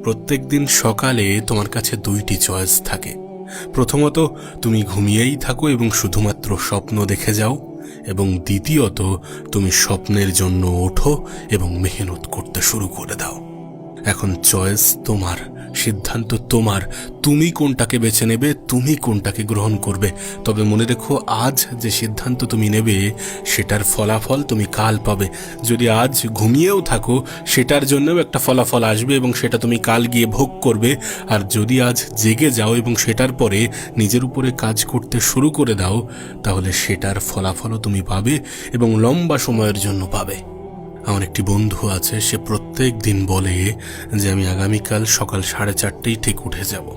প্রত্যেক দিন সকালে তোমার কাছে দুইটি চয়েস থাকে। প্রথমত, তুমি ঘুমিয়েই থাকো এবং শুধুমাত্র স্বপ্ন দেখে যাও, এবং দ্বিতীয়ত, তুমি স্বপ্নের জন্য ওঠো এবং মেহনত করতে শুরু করে দাও। এখন চয়েস তোমার, সিদ্ধান্ত তোমার। তুমি কোনটাকে বেছে নেবে, তুমি কোনটাকে গ্রহণ করবে। তবে মনে রেখো, আজ যে সিদ্ধান্ত তুমি নেবে সেটার ফলাফল তুমি কাল পাবে। যদি আজ ঘুমিয়েও থাকো, সেটার জন্যও একটা ফলাফল আসবে এবং সেটা তুমি কাল গিয়ে ভোগ করবে। আর যদি আজ জেগে যাও এবং সেটার পরে নিজের উপরে কাজ করতে শুরু করে দাও, তাহলে সেটার ফলাফলও তুমি পাবে এবং লম্বা সময়ের জন্য পাবে। আমার একটি বন্ধু আছে, সে প্রত্যেক দিন বলে যে আমি আগামীকাল সকাল 4:30 ঠিক উঠে যাব।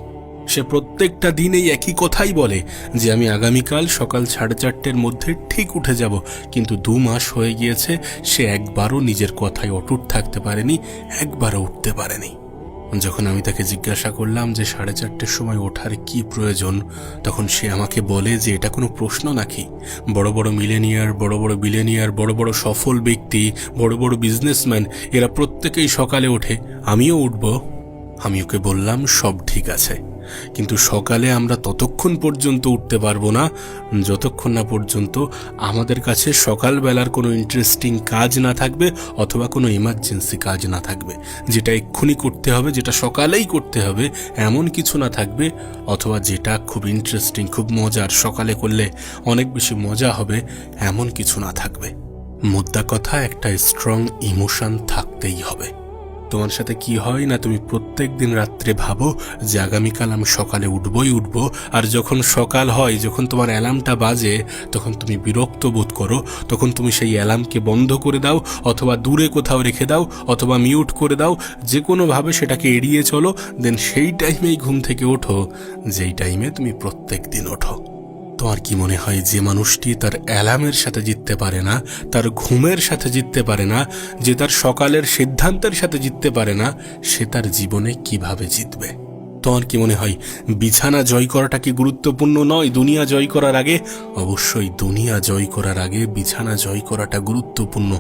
সে প্রত্যেকটা দিনেই একই কথাই বলে যে আমি আগামীকাল সকাল 4:30-র মধ্যে ঠিক উঠে যাব। কিন্তু 2 মাস হয়ে গিয়েছে, সে একবারও নিজের কথায় অটুট থাকতে পারেনি, একবারও উঠতে পারেনি। যখন আমি তাকে জিজ্ঞাসা করলাম যে 4:30-র সময় ওঠার কি প্রয়োজন, তখন সে আমাকে বলে যে এটা কোনো প্রশ্ন নাকি? বড় বড় মিলেনিয়ার, বড় বড় বিলেনিয়ার, বড় বড় সফল ব্যক্তি, বড় বড় বিজনেসম্যান, এরা প্রত্যেকেই সকালে ওঠে, আমিও উঠব। আমি ওকে বললাম সব ঠিক আছে, কিন্তু সকালে আমরা ততক্ষণ পর্যন্ত উঠতে পারবো না যতক্ষণ না পর্যন্ত আমাদের কাছে সকালবেলার কোনো ইন্টারেস্টিং কাজ না থাকবে অথবা কোনো ইমার্জেন্সি কাজ না থাকবে। যেটা এক্ষুনি করতে হবে, যেটা সকালেই করতে হবে এমন কিছু না থাকবে, অথবা যেটা খুব ইন্টারেস্টিং, খুব মজার, সকালে করলে অনেক বেশি মজা হবে এমন কিছু না থাকবে। মোদ্দা কথা, একটা স্ট্রং ইমোশন থাকতেই হবে। তোমার সাথে কি হয় না, তুমি প্রত্যেক দিন রাত্রে ভাবো যে আগামীকাল আমি সকালে উঠবই উঠব, আর যখন সকাল হয়, যখন তোমার অ্যালার্মটা বাজে, তখন তুমি বিরক্ত বোধ করো। তখন তুমি সেই অ্যালার্মকে বন্ধ করে দাও, অথবা দূরে কোথাও রেখে দাও, অথবা মিউট করে দাও, যে কোনোভাবে সেটাকে এড়িয়ে চলো। দেন সেই টাইমেই ঘুম থেকে ওঠো যেই টাইমে তুমি প্রত্যেক দিন ওঠো। তোমার কি মনে হয়, যে মানুষটি তার অ্যালার্মের সাথে জিততে পারে না, তার ঘুমের সাথে জিততে পারে না, যে তার সকালের সিদ্ধান্তের সাথে জিততে পারে না, সে তার জীবনে কিভাবে জিতবে? তোমার কি মনে হয় বিছানা জয় করাটা কি গুরুত্বপূর্ণ নয় দুনিয়া জয় করার আগে? অবশ্যই দুনিয়া জয় করার আগে বিছানা জয় করাটা গুরুত্বপূর্ণ।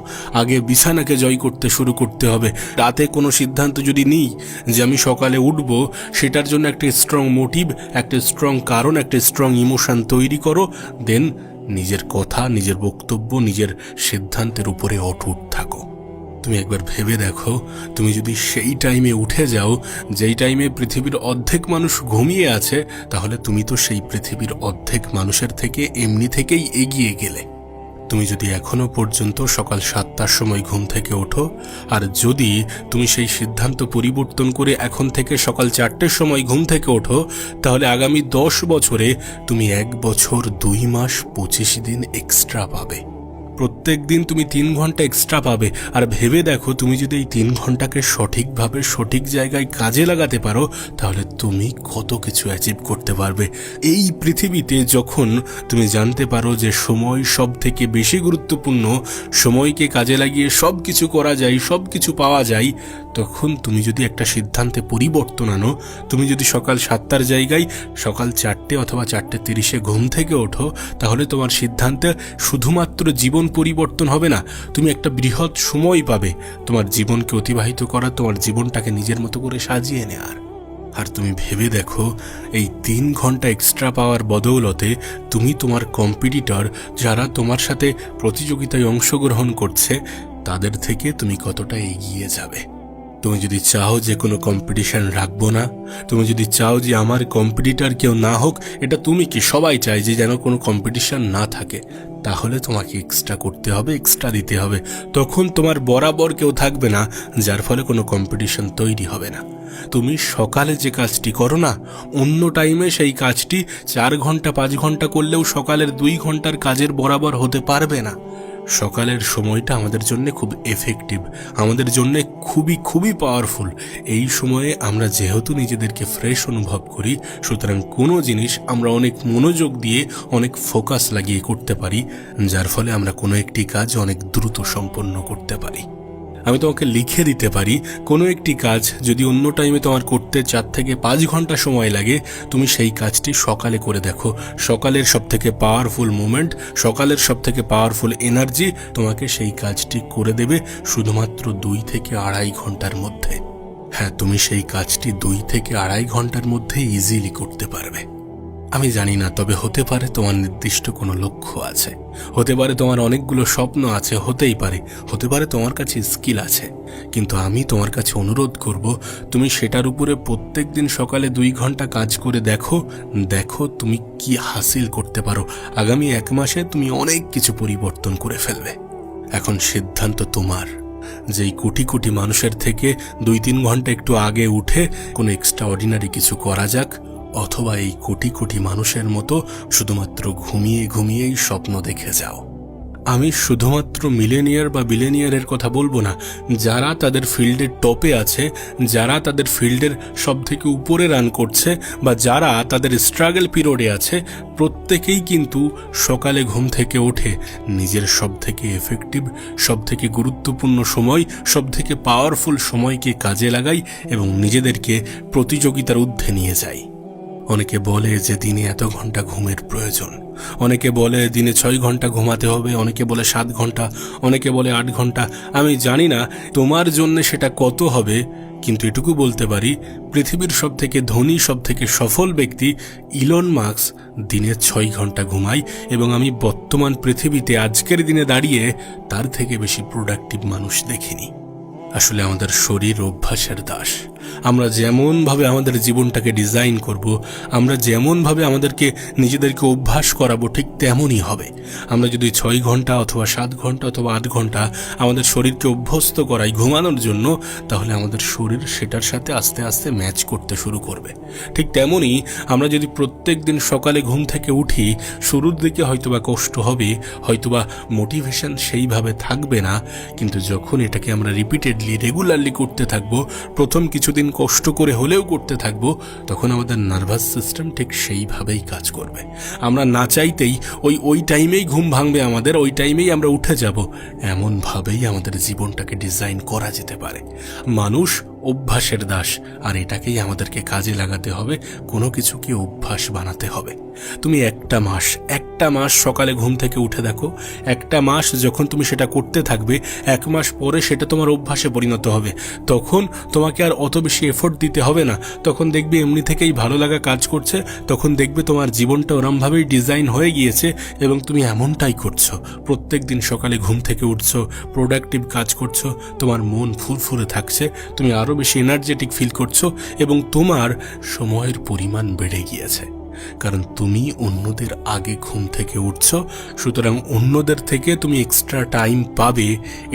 আগে বিছানাকে জয় করতে শুরু করতে হবে। রাতে কোনো সিদ্ধান্ত যদি নিই যে আমি সকালে উঠব, সেটার জন্য একটা স্ট্রং মোটিভ, একটা স্ট্রং কারণ, একটা স্ট্রং ইমোশন তৈরি করো। দেন নিজের কথা, নিজের বক্তব্য, নিজের সিদ্ধান্তের উপরে অটুট থাকো। তুমি একবার ভেবে দেখো, তুমি যদি সেই টাইমে উঠে যাও যেই টাইমে পৃথিবীর অর্ধেক মানুষ ঘুমিয়ে আছে, তাহলে তুমি তো সেই পৃথিবীর অর্ধেক মানুষের থেকে এমনি থেকেই এগিয়ে গেলে। তুমি যদি এখনো পর্যন্ত সকাল 7টার সময় ঘুম থেকে ওঠো, আর যদি তুমি সেই সিদ্ধান্ত পরিবর্তন করে এখন থেকে সকাল 4টের সময় ঘুম থেকে ওঠো, তাহলে আগামী 10 বছরে তুমি 1 বছর 2 মাস 25 দিন এক্সট্রা পাবে। প্রত্যেক দিন তুমি 3 ঘন্টা এক্সট্রা পাবে। আর ভেবে দেখো, তুমি যদি এই 3 ঘন্টাকে সঠিকভাবে সঠিক জায়গায় কাজে লাগাতে পারো, তাহলে তুমি কত কিছু অ্যাচিভ করতে পারবে। এই পৃথিবীতে যখন তুমি জানতে পারো যে সময় সব থেকে বেশি গুরুত্বপূর্ণ, সময়কে কাজে লাগিয়ে সব কিছু করা যায়, সব কিছু পাওয়া যায়, তখন তুমি যদি একটা সিদ্ধান্তে পরিবর্তন আনো, তুমি যদি সকাল 7টার জায়গায় সকাল 4টে অথবা 4:30 ঘুম থেকে ওঠো, তাহলে তোমার সিদ্ধান্তে শুধুমাত্র জীবন পরিবর্তন হবে না, তুমি একটা বৃহৎ সময় পাবে তোমার জীবনকে অতিবাহিত করার, তোমার জীবনটাকে নিজের মতো করে সাজিয়ে নেওয়ার। আর তুমি ভেবে দেখো, এই 3 ঘন্টা এক্সট্রা পাওয়ার বদৌলতে তুমি তোমার কম্পিটিটর, যারা তোমার সাথে প্রতিযোগিতায় অংশগ্রহণ করছে, তাদের থেকে তুমি কতটা এগিয়ে যাবে। তুমি যদি চাও যে কোনো কম্পিটিশন রাখবো না, তুমি যদি চাও যে আমার কম্পিটিটর কেউ না হোক, এটা তুমি কি সবাই চায় যে যেন কোনো কম্পিটিশন না থাকে, তাহলে তোমাকে এক্সট্রা করতে হবে, এক্সট্রা দিতে হবে। তখন তোমার বরাবর কেউ থাকবে না, যার ফলে কোনো কম্পিটিশন তৈরি হবে না। তুমি সকালে যে কাজটি করো না, অন্য টাইমে সেই কাজটি 4 ঘন্টা 5 ঘন্টা করলেও সকালের 2 ঘন্টার কাজের বরাবর হতে পারবে না। সকালের সময়টা আমাদের জন্য খুব এফেক্টিভ, আমাদের জন্য খুবই পাওয়ারফুল। এই সময়ে আমরা যেহেতু নিজেদেরকে ফ্রেশ অনুভব করি, সুতরাং কোনো জিনিস আমরা অনেক মনোযোগ দিয়ে, অনেক ফোকাস লাগিয়ে করতে পারি, যার ফলে আমরা কোনো একটি কাজ অনেক দ্রুত সম্পন্ন করতে পারি। আমি তোমাকে লিখে দিতে পারি, কোনো একটি কাজ যদি অন্য টাইমে তোমার করতে 4 থেকে 5 ঘন্টা সময় লাগে, তুমি সেই কাজটি সকালে করে দেখো। সকালের সবথেকে পাওয়ারফুল মোমেন্ট, সকালের সবথেকে পাওয়ারফুল এনার্জি তোমাকে সেই কাজটি করে দেবে শুধুমাত্র 2 থেকে 2.5 ঘন্টার মধ্যে। হ্যাঁ, তুমি সেই কাজটি 2 থেকে 2.5 ঘন্টার মধ্যে ইজিলি করতে পারবে। আমি জানি না, তবে হতে পারে তোমার নির্দিষ্ট কোনো লক্ষ্য আছে, হতে পারে তোমার অনেকগুলো স্বপ্ন আছে, হতে পারে তোমার কাছে স্কিল আছে, কিন্তু আমি তোমার কাছে অনুরোধ করব তুমি সেটার উপরে প্রত্যেক দিন সকালে 2 ঘন্টা কাজ করে দেখো তুমি কি হাসিল করতে পারো। আগামী 1 মাসে তুমি অনেক কিছু পরিবর্তন করে ফেলবে। এখন সিদ্ধান্ত তোমার, যেই কোটি কোটি মানুষের থেকে 2-3 ঘন্টা একটু আগে উঠে কোনো এক্সট্রা অর্ডিনারি কিছু করা যাক, অথবা এই কোটি কোটি মানুষের মতো শুধুমাত্র ঘুমিয়েই স্বপ্ন দেখে যাও। আমি শুধুমাত্র মিলেনিয়ার বা বিলেনিয়ারের কথা বলবো না, যারা তাদের ফিল্ডের টপে আছে, যারা তাদের ফিল্ডের সব থেকে উপরে রান করছে, বা যারা তাদের স্ট্রাগল পিরিয়ডে আছে, প্রত্যেকেই কিন্তু সকালে ঘুম থেকে ওঠে নিজের সব থেকে এফেক্টিভ, সব থেকে গুরুত্বপূর্ণ সময়, সব থেকে পাওয়ারফুল সময়কে কাজে লাগায় এবং নিজেদেরকে প্রতিযোগিতার ঊর্ধ্বে নিয়ে যায়। অনেকে বলে যে দিনে এত ঘন্টা ঘুমের প্রয়োজন, অনেকে বলে দিনে 6 ঘন্টা ঘুমাতে হবে, অনেকে বলে 7 ঘন্টা, অনেকে বলে 8 ঘন্টা। আমি জানি না তোমার জন্য সেটা কত হবে, কিন্তু এটুকু বলতে পারি পৃথিবীর সব থেকে ধনী, সব থেকে সফল ব্যক্তি ইলন মাস্ক দিনে 6 ঘন্টা ঘুমায়, এবং আমি বর্তমান পৃথিবীতে আজকের দিনে দাঁড়িয়ে তার থেকে বেশি প্রোডাক্টিভ মানুষ দেখিনি। আসলে আমাদের শরীর অভ্যাসের দাস। আমরা যেমনভাবে আমাদের জীবনটাকে ডিজাইন করব, আমরা যেমনভাবে আমাদেরকে নিজেদেরকে অভ্যাস করাবো, ঠিক তেমনই হবে। আমরা যদি 6 ঘন্টা অথবা 7 ঘন্টা অথবা 8 ঘন্টা আমাদের শরীরকে অভ্যস্ত করাই ঘুমানোর জন্য, তাহলে আমাদের শরীর সেটার সাথে আস্তে আস্তে ম্যাচ করতে শুরু করবে। ঠিক তেমনই আমরা যদি প্রত্যেক দিন সকালে ঘুম থেকে উঠি, শুরুর দিকে হয়তোবা কষ্ট হবে, হয়তোবা মোটিভেশন সেইভাবে থাকবে না, কিন্তু যখন এটাকে আমরা রেগুলারলি করতে থাকবো, প্রথম কিছুদিন কষ্ট করে হলেও করতে থাকবো, তখন আমাদের নার্ভাস সিস্টেম ঠিক সেইভাবেই কাজ করবে। আমরা না চাইতেই ওই টাইমেই ঘুম ভাঙবে আমাদের, ওই টাইমেই আমরা উঠে যাব। এমনভাবেই আমাদের জীবনটাকে ডিজাইন করা যেতে পারে। মানুষ অভ্যাসের দাস, আর এটাকেই আমাদেরকে কাজে লাগাতে হবে, কোনো কিছুকে অভ্যাস বানাতে হবে। তুমি একটা মাস সকালে ঘুম থেকে উঠে দেখো, একটা মাস যখন তুমি সেটা করতে থাকবে, 1 মাস পরে সেটা তোমার অভ্যাসে পরিণত হবে। তখন তোমাকে আর অত বেশি এফোর্ট দিতে হবে না, তখন দেখবে এমনি থেকেই ভালো লাগা কাজ করছে, তখন দেখবে তোমার জীবনটা ওরমভাবেই ডিজাইন হয়ে গিয়েছে এবং তুমি এমনটাই করছো। প্রত্যেক দিন সকালে ঘুম থেকে উঠছো, প্রোডাক্টিভ কাজ করছো, তোমার মন ফুরফুরে থাকছে, তুমি আরও বেশি এনার্জেটিক ফিল করছো এবং তোমার সময়ের পরিমাণ বেড়ে গিয়েছে, কারণ তুমি অন্যদের আগে ঘুম থেকে উঠছো। সুতরাং অন্যদের থেকে তুমি এক্সট্রা টাইম পাবে,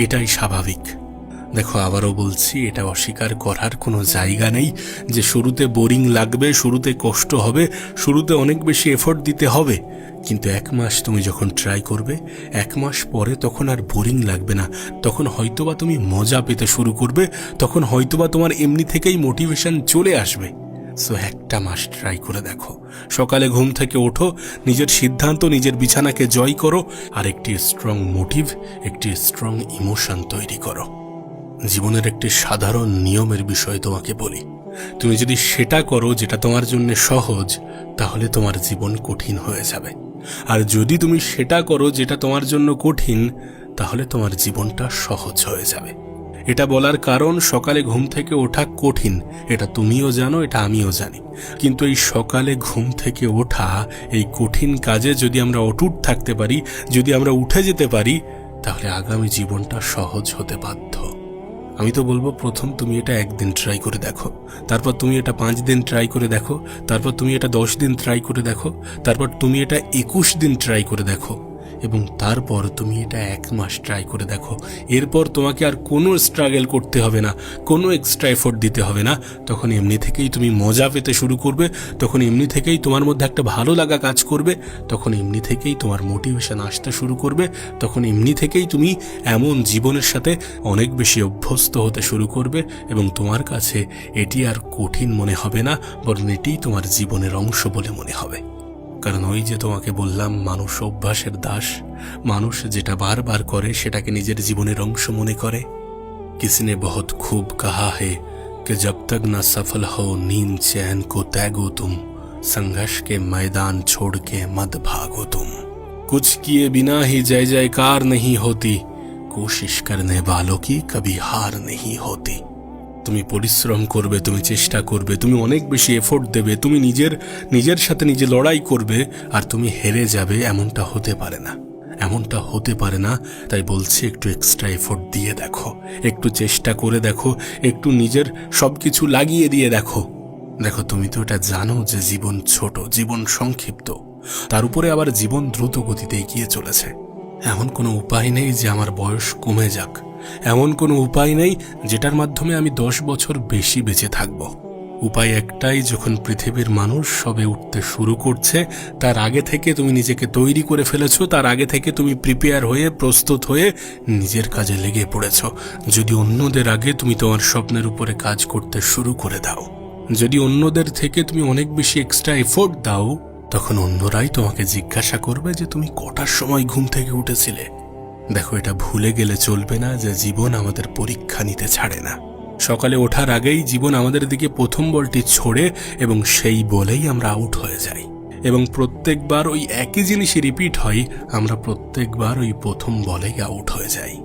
এটাই স্বাভাবিক। দেখো, আবারও বলছি, এটা অস্বীকার করার কোনো জায়গা নেই যে শুরুতে বোরিং লাগবে, শুরুতে কষ্ট হবে, শুরুতে অনেক বেশি এফোর্ট দিতে হবে, কিন্তু 1 মাস তুমি যখন ট্রাই করবে, 1 মাস পরে তখন আর বোরিং লাগবে না, তখন হয়তোবা তুমি মজা পেতে শুরু করবে, তখন হয়তোবা তোমার এমনি থেকেই মোটিভেশন চলে আসবে। সো 1 মাস ট্রাই করে দেখো, সকালে ঘুম থেকে ওঠো, নিজের সিদ্ধান্ত, নিজের বিছানাকে জয় করো, আর একটি স্ট্রং মোটিভ, একটি স্ট্রং ইমোশন তৈরি করো। জীবনের একটি সাধারণ নিয়মের বিষয় তোমাকে বলি, তুমি যদি সেটা করো যেটা তোমার জন্য সহজ, তাহলে তোমার জীবন কঠিন হয়ে যাবে, আর যদি তুমি সেটা করো যেটা তোমার জন্য কঠিন, তাহলে তোমার জীবনটা সহজ হয়ে যাবে। এটা বলার কারণ, সকালে ঘুম থেকে ওঠা কঠিন, এটা তুমিও জানো, এটা আমিও জানি, কিন্তু এই সকালে ঘুম থেকে ওঠা, এই কঠিন কাজে যদি আমরা অটুট থাকতে পারি, যদি আমরা উঠে যেতে পারি, তাহলে আগামী জীবনটা সহজ হতে বাধ্য। আমি তো বলবো, প্রথম তুমি এটা 1 দিন ট্রাই করে দেখো, তারপর তুমি এটা 5 দিন ট্রাই করে দেখো, তারপর তুমি এটা 10 দিন ট্রাই করে দেখো, তারপর তুমি এটা 21 দিন ট্রাই করে দেখো, এবং তারপর তুমি এটা 1 মাস ট্রাই করে দেখো। এরপর তোমাকে আর কোনো স্ট্রাগল করতে হবে না, কোনো এক্সট্রা এফোর্ট দিতে হবে না, তখন এমনি থেকেই তুমি মজা পেতে শুরু করবে, তখন এমনি থেকেই তোমার মধ্যে একটা ভালো লাগা কাজ করবে, তখন এমনি থেকেই তোমার মোটিভেশন আসতে শুরু করবে, তখন এমনি থেকেই তুমি এমন জীবনের সাথে অনেক বেশি অভ্যস্ত হতে শুরু করবে, এবং তোমার কাছে এটি আর কঠিন মনে হবে না, বরং এটিই তোমার জীবনের অংশ বলে মনে হবে। কারণ ওই যে তোমাকে বললাম, মানুষ অভ্যাসের দাস, মানুষ যেটা বারবার করে সেটাকে নিজের জীবনের অংশ মনে করে। किसी ने बहुत खूब कहा है कि जब तक न सफल हो नींद चैन को त्यागो तुम, संघर्ष के मैदान छोड़ के मत भागो तुम, कुछ किए बिना ही जय जयकार नहीं होती, कोशिश करने वालों की कभी हार नहीं होती। তুমি পরিশ্রম করবে, তুমি চেষ্টা করবে, তুমি অনেক বেশি এফোর্ট দেবে, তুমি নিজের সাথে নিজে লড়াই করবে, আর তুমি হেরে যাবে, এমনটা হতে পারে না। এমনটা হতে পারে না। তাই বলছি, একটু এক্সট্রা এফোর্ট দিয়ে দেখো, একটু চেষ্টা করে দেখো, একটু নিজের সবকিছু লাগিয়ে দিয়ে দেখো। দেখো, তুমি তো এটা জানো যে জীবন ছোট, জীবন সংক্ষিপ্ত, তার উপরে আবার জীবন দ্রুত গতিতে এগিয়ে চলেছে। এমন কোনো উপায় নেই যে আমার বয়স কমে যাক, এমন কোনো উপায় নেই যেটার মাধ্যমে আমি 10 বছর বেশি বেঁচে থাকব। উপায় একটাই, যখন পৃথিবীর মানুষ সবে উঠতে শুরু করছে, তার আগে থেকে তুমি নিজেকে তৈরি করে ফেলেছো, তার আগে থেকে তুমি প্রিপেয়ার হয়ে, প্রস্তুত হয়ে নিজের কাজে লেগে পড়েছ। যদি অন্যদের আগে তুমি তোমার স্বপ্নের উপরে কাজ করতে শুরু করে দাও, যদি অন্যদের থেকে তুমি অনেক বেশি এক্সট্রা এফোর্ট দাও, তখন অন্যরাই তোমাকে জিজ্ঞাসা করবে যে তুমি কটার সময় ঘুম থেকে উঠেছিলে। দেখো, এটা ভুলে গেলে চলবে না যে জীবন আমাদের পরীক্ষা নিতে ছাড়ে না। সকালে ওঠার আগেই জীবন আমাদের দিকে প্রথম বলটি ছোড়ে এবং সেই বলেই আমরা আউট হয়ে যাই, এবং প্রত্যেকবার ওই একই জিনিসই রিপিট হয়, আমরা প্রত্যেকবার ওই প্রথম বলেই আউট হয়ে যাই।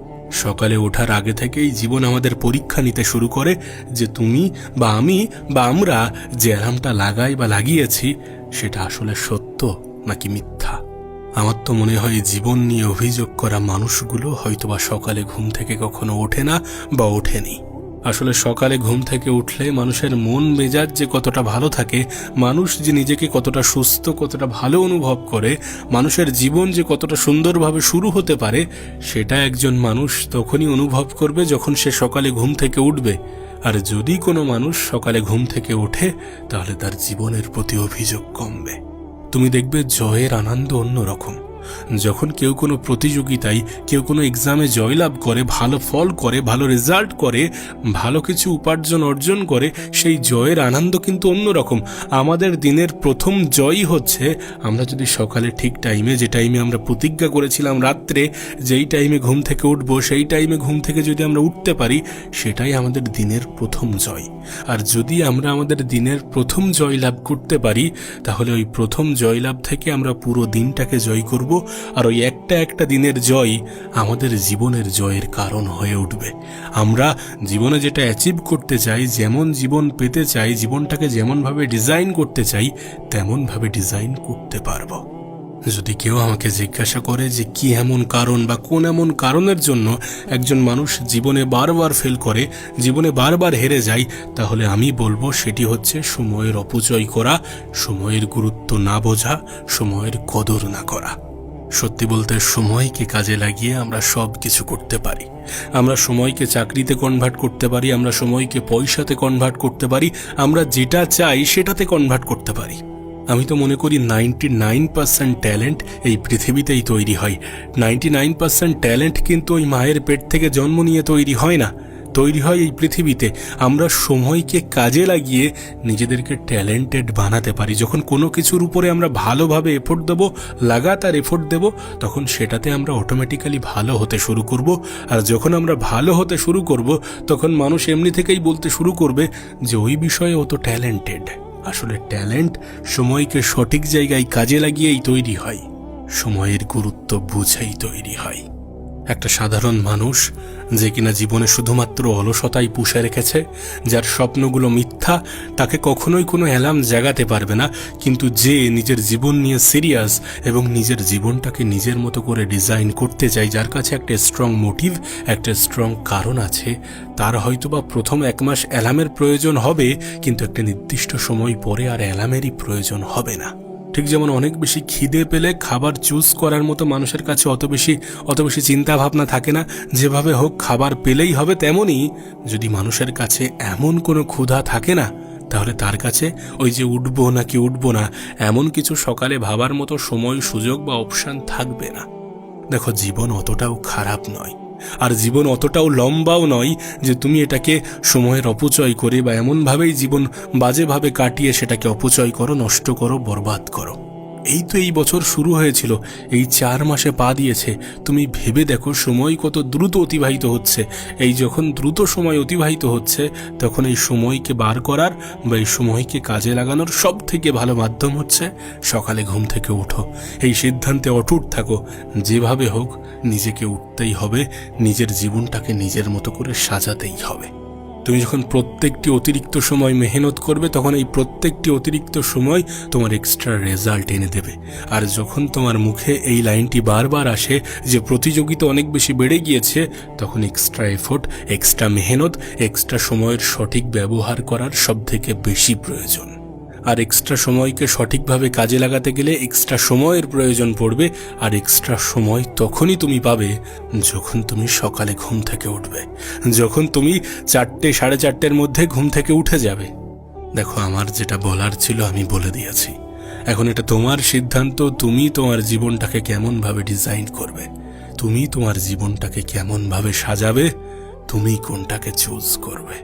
সকালে ওঠার আগে থেকেই জীবন আমাদের পরীক্ষা নিতে শুরু করে যে তুমি বা আমি বা আমরা যে অ্যালার্মটা লাগাই বা লাগিয়েছি সেটা আসলে সত্য নাকি মিথ্যা। আমার তো মনে হয় জীবন নিয়ে অভিযোগ করা মানুষগুলো হয়তোবা সকালে ঘুম থেকে কখনো ওঠে না বা ওঠেনি। আসলে সকালে ঘুম থেকে উঠলে মানুষের মন মেজাজ যে কতটা ভালো থাকে, মানুষ যে নিজেকে কতটা সুস্থ, কতটা ভালো অনুভব করে, মানুষের জীবন যে কতটা সুন্দরভাবে শুরু হতে পারে, সেটা একজন মানুষ তখনই অনুভব করবে যখন সে সকালে ঘুম থেকে উঠবে। আর যদি কোনো মানুষ সকালে ঘুম থেকে ওঠে, তাহলে তার জীবনের প্রতি অভিযোগ কমবে। তুমি দেখবে জয়ের আনন্দ অন্যরকম। যখন কেউ কোনো প্রতিযোগিতায়, কেউ কোনো এক্সামে জয়লাভ করে, ভালো ফল করে, ভালো রেজাল্ট করে, ভালো কিছু উপার্জন অর্জন করে, সেই জয়ের আনন্দ কিন্তু অন্যরকম। আমাদের দিনের প্রথম জয়ই হচ্ছে আমরা যদি সকালে ঠিক টাইমে, যে টাইমে আমরা প্রতিজ্ঞা করেছিলাম রাত্রে যেই টাইমে ঘুম থেকে উঠবো, সেই টাইমে ঘুম থেকে যদি আমরা উঠতে পারি, সেটাই আমাদের দিনের প্রথম জয়। আর যদি আমরা আমাদের দিনের প্রথম জয় লাভ করতে পারি, তাহলে ওই প্রথম জয়লাভ থেকে আমরা পুরো দিনটাকে জয় করব। আর ওই একটা দিনের জয় আমাদের জীবনের জয়ের কারণ হয়ে উঠবে। আমরা জীবনে যেটা অ্যাচিভ করতে চাই, যেমন জীবন পেতে চাই, জীবনটাকে যেমনভাবে ডিজাইন করতে চাই, তেমনভাবে ডিজাইন করতে পারবো। যদি কেউ আমাকে জিজ্ঞাসা করে যে কি এমন কারণ বা কোন এমন কারণের জন্য একজন মানুষ জীবনে বারবার ফেল করে, জীবনে বারবার হেরে যায়, তাহলে আমি বলবো সেটি হচ্ছে সময়ের অপচয় করা, সময়ের গুরুত্ব না বোঝা, সময়ের কদর না করা। সত্যি বলতে, সময়কে কাজে লাগিয়ে আমরা সব কিছু করতে পারি। আমরা সময়কে চাকরিতে কনভার্ট করতে পারি, আমরা সময়কে পয়সাতে কনভার্ট করতে পারি, আমরা যেটা চাই সেটাতে কনভার্ট করতে পারি। আমি তো মনে করি 99% ট্যালেন্ট এই পৃথিবীতেই তৈরি হয়। 99% ট্যালেন্ট কিন্তু ওই মায়ের পেট থেকে জন্ম নিয়ে তৈরি হয় না, তৈরি হয় এই পৃথিবীতে। আমরা সময়কে কাজে লাগিয়ে নিজেদেরকে ট্যালেন্টেড বানাতে পারি। যখন কোনো কিছুর উপরে আমরা ভালোভাবে এফোর্ট দেবো, লাগাতার এফোর্ট দেবো, তখন সেটাতে আমরা অটোমেটিক্যালি ভালো হতে শুরু করব। আর যখন আমরা ভালো হতে শুরু করব, তখন মানুষ এমনি থেকেই বলতে শুরু করবে যে ওই বিষয়ে ও তো ট্যালেন্টেড। আসলে ট্যালেন্ট সময়কে সঠিক জায়গায় কাজে লাগিয়েই তৈরি হয়, সময়ের গুরুত্ব বুঝেই তৈরি হয়। একটা সাধারণ মানুষ যে কিনা জীবনে শুধুমাত্র অলসতাই পুষে রেখেছে, যার স্বপ্নগুলো মিথ্যা, তাকে কখনোই কোনো অ্যালার্ম জাগাতে পারবে না। কিন্তু যে নিজের জীবন নিয়ে সিরিয়াস এবং নিজের জীবনটাকে নিজের মতো করে ডিজাইন করতে চায়, যার কাছে একটা স্ট্রং মোটিভ, একটা স্ট্রং কারণ আছে, তার হয়তোবা প্রথম 1 মাস অ্যালার্মের প্রয়োজন হবে, কিন্তু একটা নির্দিষ্ট সময় পরে আর অ্যালার্মেরই প্রয়োজন হবে না। ঠিক যেমন অনেক বেশি খিদে পেলে খাবার চুজ করার মতো মানুষের কাছে অত বেশি চিন্তা ভাবনা থাকে না, যেভাবে হোক খাবার পেলেই হবে, তেমনই যদি মানুষের কাছে এমন কোনো ক্ষুধা থাকে না, তাহলে তার কাছে ওই যে উঠবো নাকি উঠবো না এমন কিছু সকালে ভাবার মতো সময়, সুযোগ বা অপশান থাকবে না। দেখো, জীবন অতটাও খারাপ নয়, আর জীবন অতটাও লম্বাও নয় যে তুমি এটাকে সময়ের অপচয় করে বা এমনভাবেই জীবন বাজেভাবে কাটিয়ে সেটাকে অপচয় করো, নষ্ট করো, বরবাদ করো। এই তো এই বছর শুরু হয়েছিল, এই 4 মাসে পা দিয়েছে। তুমি ভেবে দেখো সময় কত দ্রুত অতিবাহিত হচ্ছে। এই যখন দ্রুত সময় অতিবাহিত হচ্ছে, তখন এই সময়কে বার করার বা এই সময়কে কাজে লাগানোর সব থেকে ভালো মাধ্যম হচ্ছে সকালে ঘুম থেকে ওঠো। এই সিদ্ধান্তে অটুট থাকো, যেভাবে হোক নিজেকে উঠতেই হবে, নিজের জীবনটাকে নিজের মতো করে সাজাতেই হবে। তুমি যখন প্রত্যেকটি অতিরিক্ত সময় মেহনত করবে, তখন এই প্রত্যেকটি অতিরিক্ত সময় তোমার এক্সট্রা রেজাল্ট এনে দেবে। আর যখন তোমার মুখে এই লাইনটি বারবার আসে যে প্রতিযোগিতা অনেক বেশি বেড়ে গিয়েছে, তখন এক্সট্রা এফোর্ট, এক্সট্রা মেহনত, এক্সট্রা সময়ের সঠিক ব্যবহার করার সবথেকে বেশি প্রয়োজন। আর এক্সট্রা সময়কে সঠিকভাবে কাজে লাগাতে গেলে এক্সট্রা সময়ের প্রয়োজন পড়বে। আর এক্সট্রা সময় তখনই তুমি পাবে যখন তুমি সকালে ঘুম থেকে উঠবে, যখন তুমি 4টে, 4:30-এর মধ্যে ঘুম থেকে উঠে যাবে। দেখো, আমার যেটা বলার ছিল আমি বলে দিয়েছি। এখন এটা তোমার সিদ্ধান্ত, তুমি তোমার জীবনটাকে কেমনভাবে ডিজাইন করবে, তুমি তোমার জীবনটাকে কেমনভাবে সাজাবে, তুমি কোনটাকে চুজ করবে।